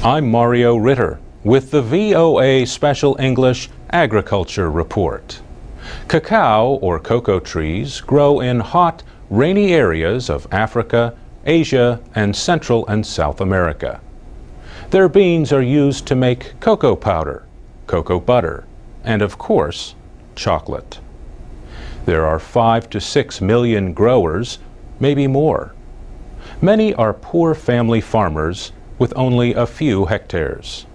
I'm Mario Ritter with the VOA Special English Agriculture Report. Cacao or cocoa trees grow in hot, rainy areas of Africa, Asia, and Central and South America. Their beans are used to make cocoa powder, cocoa butter, and of course, chocolate. There are 5 to 6 million growers, maybe more. Many are poor family farmers with only a few hectares.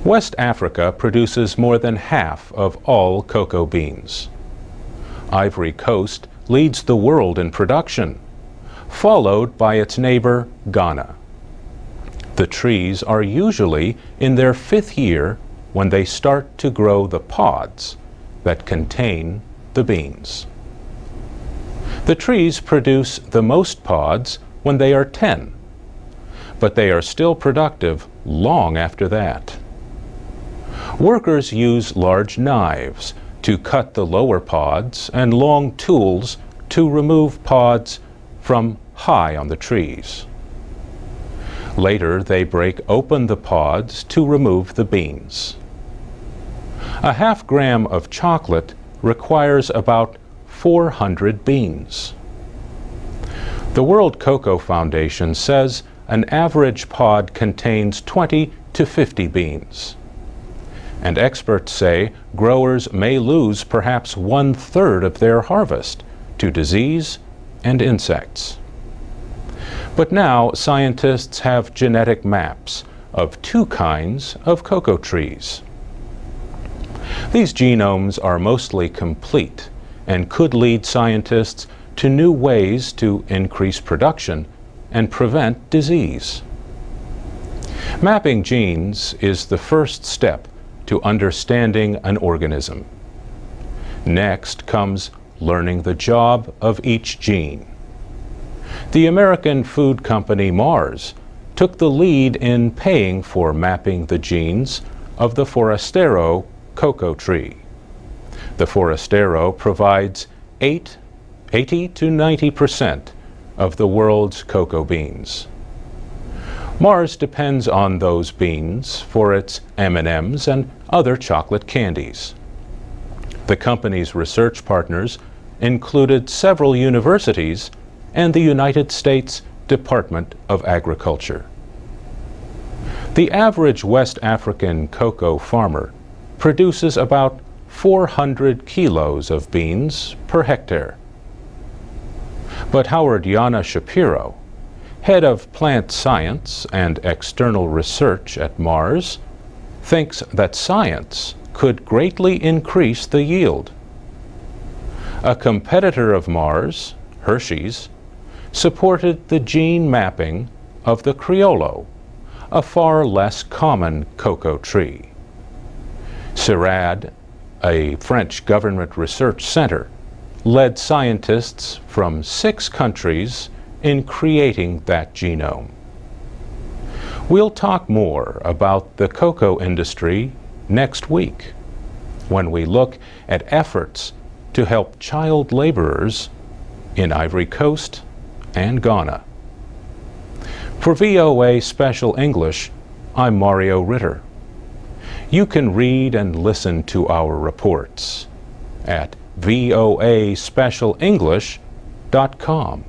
West Africa produces more than half of all cocoa beans. Ivory Coast leads the world in production, followed by its neighbor Ghana. The trees are usually in their 5th year when they start to grow the pods that contain the beans. The trees produce the most pods when they are 10, but they are still productive long after that. Workers use large knives to cut the lower pods and long tools to remove pods from high on the trees. Later, they break open the pods to remove the beans. A half gram of chocolate requires about 400 beans. The World Cocoa Foundation says an average pod contains 20 to 50 beans. And experts say growers may lose perhaps 1/3 of their harvest to disease and insects. But now scientists have genetic maps of 2 kinds of cocoa trees. These genomes are mostly complete and could lead scientists to new ways to increase production and prevent disease. Mapping genes is the first step to understanding an organism. Next comes learning the job of each gene. The American food company Mars took the lead in paying for mapping the genes of the Forastero cocoa tree. The Forastero provides 80 to 90% of the world's cocoa beans. Mars depends on those beans for its M&Ms and other chocolate candies. The company's research partners included several universities and the United States Department of Agriculture. The average West African cocoa farmer produces about 400 kilos of beans per hectare. But Howard Yana Shapiro, head of plant science and external research at Mars, thinks that science could greatly increase the yield. A competitor of Mars, Hershey's, supported the gene mapping of the Criollo, a far less common cocoa tree. CIRAD, a French government research center, led scientists from 6 countries in creating that genome. We'll talk more about the cocoa industry next week when we look at efforts to help child laborers in Ivory Coast and Ghana. For VOA Special English, I'm Mario Ritter. You can read and listen to our reports at voaspecialenglish.com.